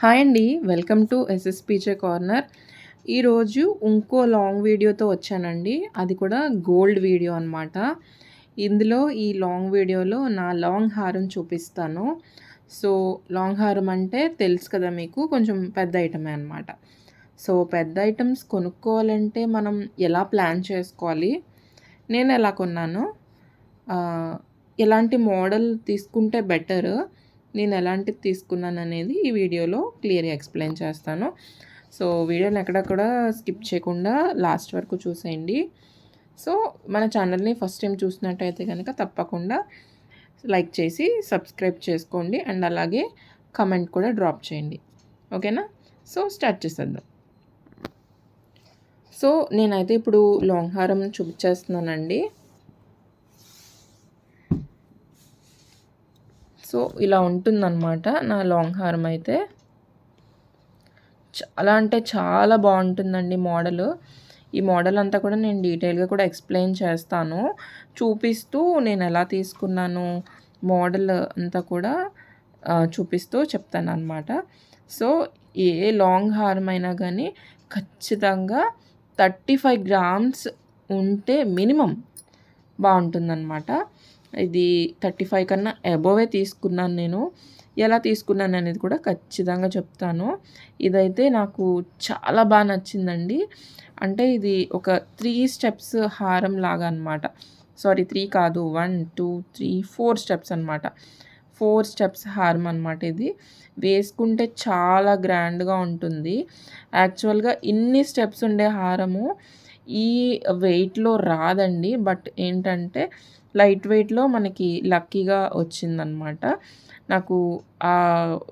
Hi అండి. Welcome to SSPJ corner. ఈరోజు ఇంకో లాంగ్ వీడియోతో వచ్చానండి. అది కూడా గోల్డ్ వీడియో అనమాట. ఇందులో ఈ లాంగ్ వీడియోలో నా లాంగ్ హారం చూపిస్తాను. సో, లాంగ్ హారం అంటే తెలుసు కదా మీకు, కొంచెం పెద్ద ఐటమే అనమాట. సో, పెద్ద ఐటమ్స్ కొనుక్కోవాలంటే మనం ఎలా ప్లాన్ చేసుకోవాలి? నేను ఎలా కొన్నాను? ఆహ్, ఎలాంటి మోడల్ తీసుకుంటే బెటర్? నేను ఎలాంటిది తీసుకున్నాననేది ఈ వీడియోలో క్లియర్‌గా ఎక్స్‌ప్లెయిన్ చేస్తాను. సో, వీడియోని ఎక్కడ కూడా స్కిప్ చేయకుండా లాస్ట్ వరకు చూసేయండి. సో, మన ఛానల్‌ని ఫస్ట్ టైం చూసినట్టయితే గనక తప్పకుండా లైక్ చేసి సబ్స్క్రైబ్ చేసుకోండి. అండ్ అలాగే కామెంట్ కూడా డ్రాప్ చేయండి. ఓకేనా? సో, స్టార్ట్ చేసేద్దాం. సో, నేనైతే ఇప్పుడు లాంగ్ హారం చూపించేస్తున్నానండి. సో, ఇలా ఉంటుందనమాట నా లాంగ్ హారం అయితే. చాలా అంటే చాలా బావుంటుందండి మోడలు. ఈ మోడల్ అంతా కూడా నేను డీటెయిల్‌గా కూడా ఎక్స్‌ప్లెయిన్ చేస్తాను. చూపిస్తూ నేనెలా తీసుకున్నాను, మోడల్ అంతా కూడా చూపిస్తూ చెప్తాననమాట. సో, ఏ లాంగ్ హారం అయినా గానీ ఖచ్చితంగా 35 గ్రామ్స్ ఉంటే మినిమమ్ బావుంటుందనమాట. ఇది 35 కన్నా అబోవే తీసుకున్నాను నేను. ఎలా తీసుకున్నాననేది కూడా ఖచ్చితంగా చెప్తాను. ఇదైతే నాకు చాలా నచ్చిందండి. అంటే ఇది ఒక 3 స్టెప్స్ హారం లాగా అనమాట. సారీ 3 కాదు, 1, 2, 3, 4 స్టెప్స్ అనమాట. 4 స్టెప్స్ హారం అనమాట ఇది. వేసుకుంటే చాలా గ్రాండ్‌గా ఉంటుంది. యాక్చువల్‌గా ఇన్ని స్టెప్స్ ఉండే హారము ఈ వెయిట్‌లో రాదండి. బట్ ఏంటంటే లైట్ వెయిట్‌లో మనకి లక్కీగా వచ్చిందనమాట. నాకు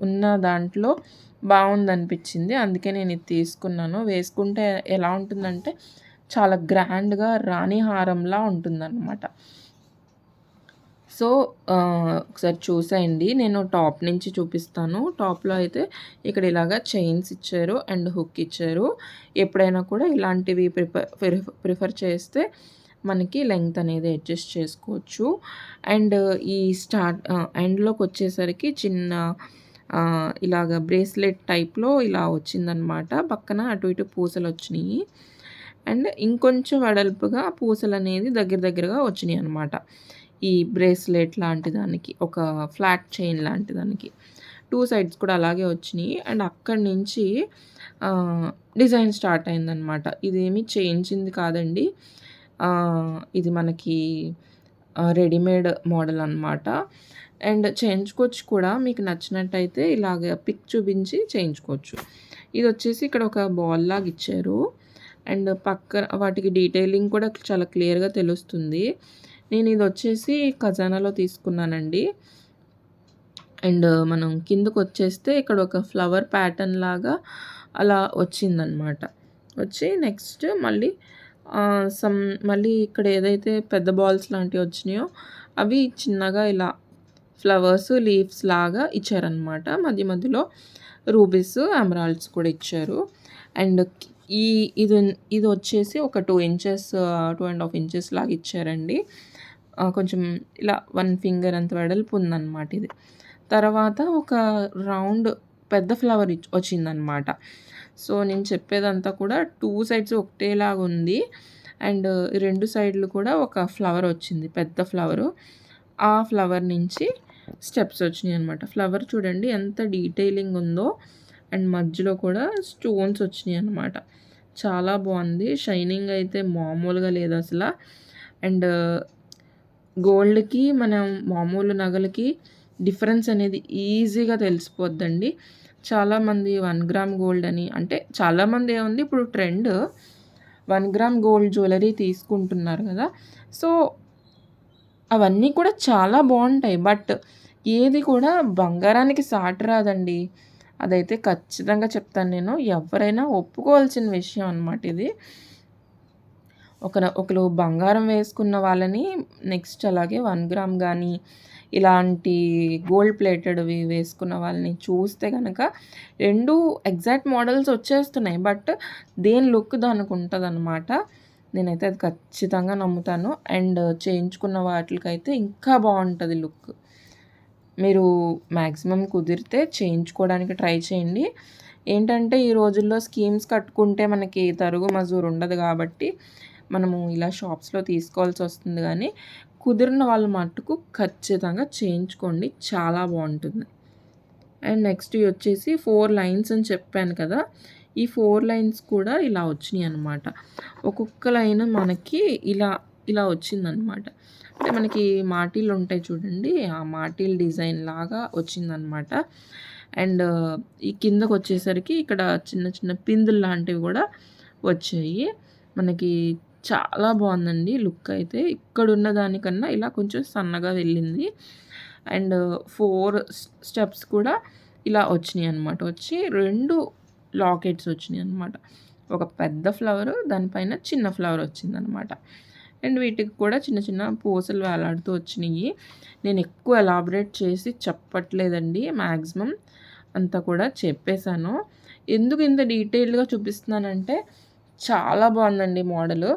ఉన్న దాంట్లో బావుందనిపించింది. అందుకే నేను ఇది తీసుకున్నాను. వేసుకుంటే ఎలా ఉంటుందంటే చాలా గ్రాండ్‌గా రాణి హారంలా ఉంటుందనమాట. సో, ఒకసారి చూసేయండి. నేను టాప్ నుంచి చూపిస్తాను. టాప్‌లో అయితే ఇక్కడ ఇలాగా చైన్స్ ఇచ్చారు అండ్ హుక్ ఇచ్చారు. ఎప్పుడైనా కూడా ఇలాంటివి ప్రిఫర్ చేస్తే మనకి లెంగ్త్ అనేది అడ్జస్ట్ చేసుకోవచ్చు. అండ్ ఈ ఎండ్‌లోకొచ్చేసరికి చిన్న ఇలాగ బ్రేస్లెట్ టైప్‌లో ఇలా వచ్చిందనమాట. పక్కన అటు ఇటు పూసలొచ్చినియి. అండ్ ఇంకొంచెం వెడల్పుగా పూసలనేది దగ్గరగా వచ్చినియనమాట. ఈ బ్రేస్లెట్ లాంటి దానికి, ఒక ఫ్లాట్ చైన్ లాంటి దానికి. 2 సైడ్స్ కూడా అలాగే వచ్చినియి. అండ్ అక్కడి నుంచి డిజైన్ స్టార్ట్ అయిందనమాట. ఇదేమి చేయించింది కాదండి. ఇది మనకి రెడీమేడ్ మోడల్ అనమాట. అండ్ చేయించుకోవచ్చు కూడా. మీకు నచ్చినట్టయితే ఇలాగ పిక్ చూపించి చేయించుకోవచ్చు. ఇదొచ్చేసి ఇక్కడ ఒక బాల్ లాగా ఇచ్చారు. అండ్ పక్కన వాటికి డీటెయిలింగ్ కూడా చాలా క్లియర్‌గా తెలుస్తుంది. నేను ఇదొచ్చేసి ఖజానాలో తీసుకున్నానండి. అండ్ మనం కిందకొచ్చేస్తే ఇక్కడ ఒక ఫ్లవర్ ప్యాటర్న్ లాగా అలా వచ్చిందనమాట. వచ్చి నెక్స్ట్ మళ్ళీ మళ్ళీ ఇక్కడ ఏదైతే పెద్ద బాల్స్ లాంటివి వచ్చినాయో అవి చిన్నగా ఇలా ఫ్లవర్స్, లీవ్స్ లాగా ఇచ్చారనమాట. మధ్యలో రూబీస్, ఎమరాల్డ్స్ కూడా ఇచ్చారు. అండ్ ఈ ఇది ఇదొచ్చేసి ఒక 2 ఇంచెస్ 2 ½ ఇంచెస్ లాగా ఇచ్చారండి. కొంచెం ఇలా 1 ఫింగర్ అంత వెడల్పు ఉందనమాట ఇది. తర్వాత ఒక రౌండ్ పెద్ద ఫ్లవర్ వచ్చిందనమాట. సో, నేను చెప్పేదంతా కూడా 2 సైడ్స్ ఒకటేలాగుంది. అండ్ 2 సైడ్‌లు కూడా ఒక ఫ్లవర్ వచ్చింది. పెద్ద ఫ్లవరు. ఆ ఫ్లవర్ నుంచి స్టెప్స్ వచ్చినియనమాట. ఫ్లవర్ చూడండి ఎంత డీటెయిలింగ్ ఉందో. అండ్ మధ్యలో కూడా స్టోన్స్ వచ్చినియనమాట. చాలా బావుంది. షైనింగ్ అయితే మామూలుగా లేదసల. అండ్ గోల్డ్‌కి మనం మామూలు నగలకి డిఫరెన్స్ అనేది ఈజీగా తెలిసిపోద్దండి. చాలామంది 1 గ్రామ్ గోల్డ్ అని, అంటే చాలామంది ఏముంది ఇప్పుడు ట్రెండ్ 1 గ్రామ్ గోల్డ్ జ్యువెలరీ తీసుకుంటున్నారు కదా! సో, అవన్నీ కూడా చాలా బావుంటాయి. బట్ ఏది కూడా బంగారానికి సాటి రాదండి. అదైతే ఖచ్చితంగా చెప్తాను నేను. ఎవ్వరైనా ఒప్పుకోవాల్సిన విషయం అనమాట ఇది. ఒకళ్ళు బంగారం వేసుకున్న వాళ్ళని నెక్స్ట్ అలాగే 1 గ్రామ్ గానీ, ఇలాంటి గోల్డ్ ప్లేటెడ్‌వి వేసుకున్న వాళ్ళని చూస్తే గనక 2 ఎగ్జాక్ట్ మోడల్స్ వచ్చేస్తున్నాయి. బట్ దేని లుక్ దానికుంటదనమాట. నేనైతే అది ఖచ్చితంగా నమ్ముతాను. అండ్ చేయించుకున్న వాటిలకైతే ఇంకా బావుంటది లుక్. మీరు మ్యాక్సిమం కుదిరితే చేయించుకోవడానికి ట్రై చేయండి. ఏంటంటే ఈ రోజుల్లో స్కీమ్స్ కట్టుకుంటే మనకి తరుగు మజూరు ఉండదు కాబట్టి మనము ఇలా షాప్స్‌లో తీసుకోవాల్సొస్తుంది గానీ, కుదిరిన వాళ్ళు మట్టుకు ఖచ్చితంగా చేయించుకోండి. చాలా బావుంటుంది. అండ్ నెక్స్ట్ వచ్చేసి 4 లైన్స్ అని చెప్పాను కదా! ఈ 4 లైన్స్ కూడా ఇలా వచ్చినియనమాట. ఒక్కొక్క లైన్ మనకి ఇలా, ఇలా వచ్చిందనమాట. అంటే మనకి మాటీలుంటాయి చూడండి. ఆ మాటీల డిజైన్ లాగా వచ్చిందనమాట. అండ్ ఈ కిందకొచ్చేసరికి ఇక్కడ చిన్న చిన్న పిందులు లాంటివి గూడా వచ్చాయి. మనకి చాలా బావుందండి లుక్ అయితే. ఇక్కడున్న దానికన్నా ఇలా కొంచెం సన్నగా వెళ్ళింది. అండ్ 4 స్టెప్స్ కూడా ఇలా వచ్చినియనమాట. వచ్చి 2 లాకెట్స్ వచ్చినియనమాట. ఒక పెద్ద ఫ్లవరు, దానిపైన చిన్న ఫ్లవర్ వచ్చిందనమాట. అండ్ వీటికి కూడా చిన్న చిన్న పూసలు వేలాడుతూ వచ్చినియి. నేను ఎక్కువ ఎలాబరేట్ చేసి చెప్పట్లేదండి. మ్యాక్సిమం అంతా కూడా చెప్పేసాను. ఎందుకు ఇంత డీటెయిల్డ్‌గా చూపిస్తున్నానంటే చాలా బావుందండి మోడలు.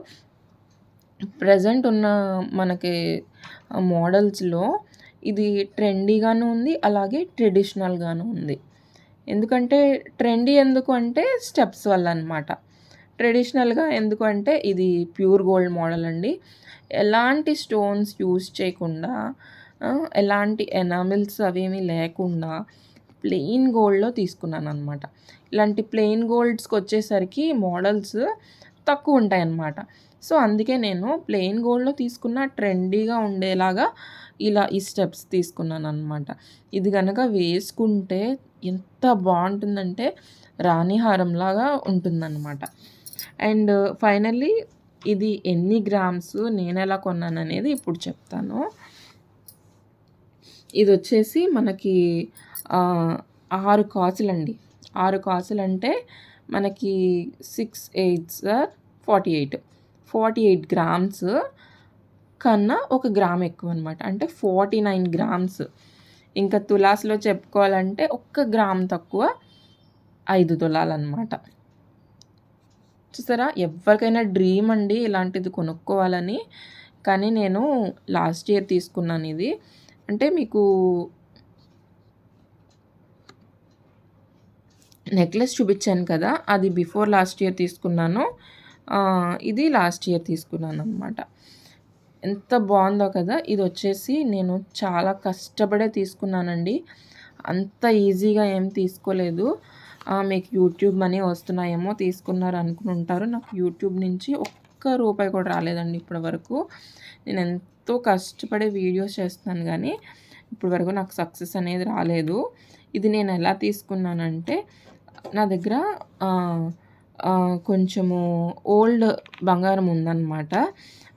ప్రెజెంట్ ఉన్న మనకి మోడల్స్‌లో ఇది ట్రెండీగాను ఉంది. అలాగే ట్రెడిషనల్‌గాను ఉంది. ఎందుకంటే ట్రెండీ ఎందుకు అంటే స్టెప్స్ వల్ల అనమాట. ట్రెడిషనల్‌గా ఎందుకు అంటే ఇది ప్యూర్ గోల్డ్ మోడల్ అండి. ఎలాంటి స్టోన్స్ యూజ్ చేయకుండా ఎలాంటి ఎనామిల్స్ అవేమీ లేకుండా ప్లెయిన్ గోల్డ్‌లో తీసుకున్నాననమాట. ఇలాంటి ప్లెయిన్ గోల్డ్స్‌కొచ్చేసరికి మోడల్స్ తక్కువుంటాయన్నమాట. సో, అందుకే నేను ప్లెయిన్ గోల్డ్‌లో తీసుకున్న ట్రెండీగా ఉండేలాగా ఇలా ఈ స్టెప్స్ తీసుకున్నాననమాట. ఇది గనక వేసుకుంటే ఎంత బావుంటుందంటే రాణి హారంలాగా ఉంటుందనమాట. అండ్ ఫైనల్లీ ఇది ఎన్ని గ్రామ్స్ నేనెలా కొన్నాననేది ఇప్పుడు చెప్తాను. ఇదొచ్చేసి మనకి 6 కాసులండి. 6 కాసులంటే మనకి 6 8 48. 48 గ్రామ్స్ కన్నా 1 గ్రామ్ ఎక్కువనమాట. అంటే 49 గ్రామ్స్. ఇంకా తులాస్‌లో చెప్పుకోవాలంటే 1 గ్రామ్ తక్కువ 5 తులాలనమాట. చూసారా? ఎవ్వరికైనా డ్రీమ్ అండి ఇలాంటిది కొనుక్కోవాలని. కానీ నేను లాస్ట్ ఇయర్ తీసుకున్నానిది. అంటే మీకు నెక్లెస్ చూపిచ్చాను కదా! అది బిఫోర్ లాస్ట్ ఇయర్ తీసుకున్నాను. ఇది లాస్ట్ ఇయర్ తీసుకున్నాననమాట. ఎంత బావుందో కదా! ఇదొచ్చేసి నేను చాలా కష్టపడే తీసుకున్నానండి. అంత ఈజీగా ఏం తీసుకోలేదు. మీకు యూట్యూబ్ మనీ వస్తున్నాయేమో తీసుకున్నారు అనుకునుంటారు. నాకు యూట్యూబ్ నుంచి ఒక్క రూపాయి కూడా రాలేదండి ఇప్పటి వరకు. నేను ఎంతో కష్టపడి వీడియోస్ చేస్తున్నాను గానీ, ఇప్పటి వరకు నాకు సక్సెస్ అనేది రాలేదు. ఇది నేను ఎలా తీసుకున్నానంటే, నా దగ్గర కొంచెము ఓల్డ్ బంగారం ఉందన్నమాట.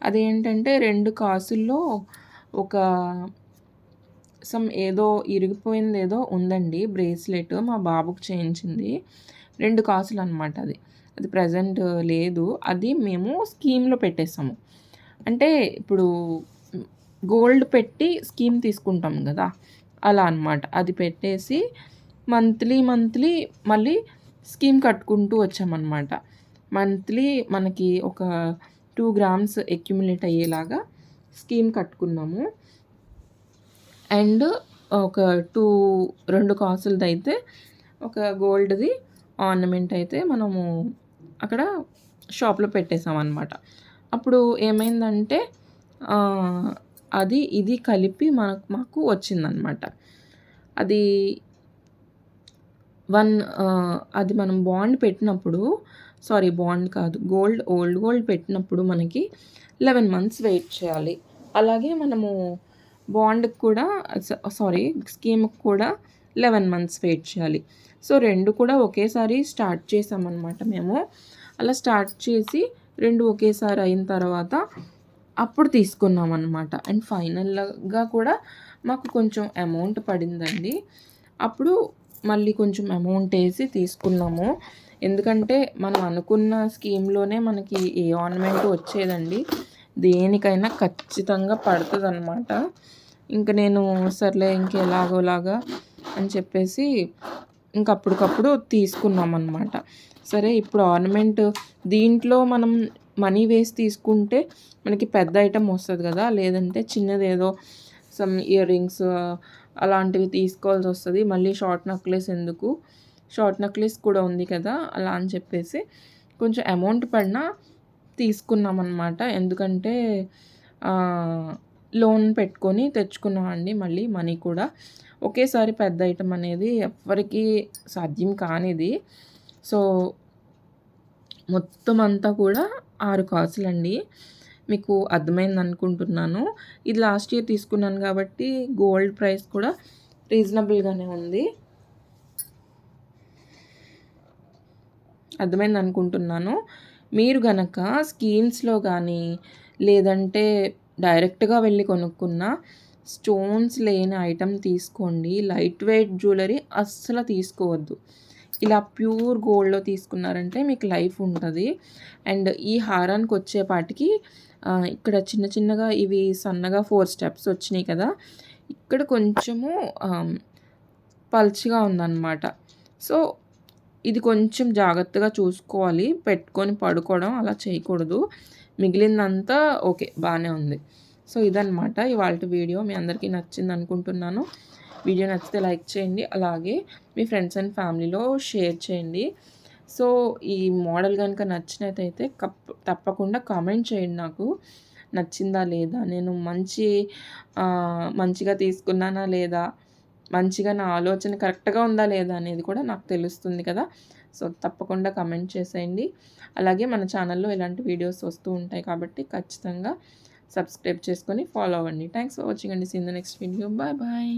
అదేంటంటే 2 కాసుల్లో ఒక ఏదో ఇరిగిపోయిందేదో ఉందండి బ్రేస్లెట్. మా బాబుకి చేయించింది. 2 కాసులనమాట అది. అది ప్రెజెంట్ లేదు. అది మేము స్కీమ్‌లో పెట్టేసాము. అంటే ఇప్పుడు గోల్డ్ పెట్టి స్కీమ్ తీసుకుంటాం గదా! అలా అనమాట. అది పెట్టేసి మంత్లీ మళ్ళీ స్కీమ్ కట్టుకుంటూ వచ్చామనమాట. మంత్లీ మనకి ఒక 2 గ్రామ్స్ అక్యుములేట్ అయ్యేలాగా స్కీమ్ కట్టుకున్నాము. అండ్ ఒక 2 కాసులదైతే ఒక గోల్డ్‌ది ఆర్నమెంట్ అయితే మనము అక్కడ షాప్‌లో పెట్టేసామనమాట. అప్పుడు ఏమైందంటే ఇది కలిపి మాకు వచ్చిందనమాట. అది అది మనం బాండ్ పెట్టినప్పుడు బాండ్ కాదు. ఓల్డ్ గోల్డ్ పెట్టినప్పుడు మనకి 11 మంత్స్ వెయిట్ చేయాలి. అలాగే మనము బాండ్‌కి కూడా స్కీమ్‌కి కూడా 11 మంత్స్ వెయిట్ చేయాలి. సో, 2 కూడా ఒకేసారి స్టార్ట్ చేసామనమాట మేము. అలా స్టార్ట్ చేసి 2 ఒకేసారి అయిన తర్వాత అప్పుడు తీసుకున్నామనమాట. అండ్ ఫైనల్‌గా కూడా మాకు కొంచెం అమౌంట్ పడిందండి. అప్పుడు మళ్ళీ కొంచెం అమౌంట్ ఏసి తీసుకున్నాము. ఎందుకంటే మనం అనుకున్న స్కీమ్‌లోనే మనకి ఏ ఆర్నమెంట్ వచ్చేదండి. దేనికైనా ఖచ్చితంగా పడతదనమాట. ఇంక నేను సర్లే ఎలాగోలాగా అని చెప్పేసి అప్పటికప్పుడు తీసుకున్నామనమాట. సరే ఇప్పుడు ఆర్నమెంట్ దీంట్లో మనం మనీ వేసి తీసుకుంటే మనకి పెద్ద ఐటెమ్ వస్తది గదా! లేదంటే చిన్నదేదో ఇయర్ రింగ్స్ అలాంటివి తీసుకోవాల్సొస్తది. మళ్ళీ షార్ట్ నెక్లెస్ ఎందుకు? షార్ట్ నెక్లెస్ కూడా ఉంది కదా! అలా అని చెప్పేసి కొంచెం అమౌంట్ పడినా తీసుకున్నామనమాట. ఎందుకంటే ఆహ్, లోన్ పెట్టుకొని తెచ్చుకున్నామండి మళ్ళీ మనీ కూడా. ఒకేసారి పెద్ద ఐటెమ్ అనేది ఎవ్వరికీ సాధ్యం కానిది. సో, మొత్తం అంతా కూడా 6 కాసులండి. మీకు అర్థమైందనుకుంటున్నాను. ఇది లాస్ట్ ఇయర్ తీసుకున్నాను కాబట్టి గోల్డ్ ప్రైస్ కూడా రీజనబుల్‌గానే ఉంది. అర్థమైందనుకుంటున్నాను. మీరు గనక స్కీమ్స్‌లో గానీ, లేదంటే డైరెక్ట్‌గా వెళ్లి కొనుక్కున్న స్టోన్స్ లేని ఐటెమ్ తీసుకోండి. లైట్ వెయిట్ జ్యువెలరీ అస్సలు తీసుకోవద్దు. ఇలా ప్యూర్ గోల్డ్‌లో తీసుకున్నారంటే మీకు లైఫ్ ఉంటది. అండ్ ఈ హారానికొచ్చేపాటికి ఇక్కడ చిన్న చిన్నగా ఇవి సన్నగా 4 స్టెప్స్ వచ్చినియి కదా! ఇక్కడ కొంచెము పల్చగా ఉందన్నమాట. సో, ఇది కొంచెం జాగ్రత్తగా చూసుకోవాలి. పెట్టుకొని పడుకోవడం అలా చేయకూడదు. మిగిలిందంతా ఓకే. బానే ఉంది. సో, ఇదనమాట ఇవాల్టి వీడియో. మీ అందరికీ నచ్చిందనుకుంటున్నాను. వీడియో నచ్చితే లైక్ చేయండి. అలాగే మీ ఫ్రెండ్స్ అండ్ ఫ్యామిలీలో షేర్ చేయండి. సో, ఈ మోడల్ గనుక నచ్చినట్టయితే తప్పకుండా కామెంట్ చేయండి నాకు. నచ్చిందా లేదా? నేను మంచిగా తీసుకున్నానా లేదా? మంచిగా నా ఆలోచన కరెక్ట్‌గా ఉందా లేదా అనేది కూడా నాకు తెలుస్తుంది కదా! సో, తప్పకుండా కామెంట్ చేసేయండి. అలాగే మన ఛానల్‌లో ఇలాంటి వీడియోస్ వస్తూ ఉంటాయి కాబట్టి ఖచ్చితంగా సబ్స్క్రైబ్ చేసుకొని ఫాలో అవ్వండి. థాంక్స్ ఫర్ వాచింగ్ అండి. See you in the next video. Bye bye.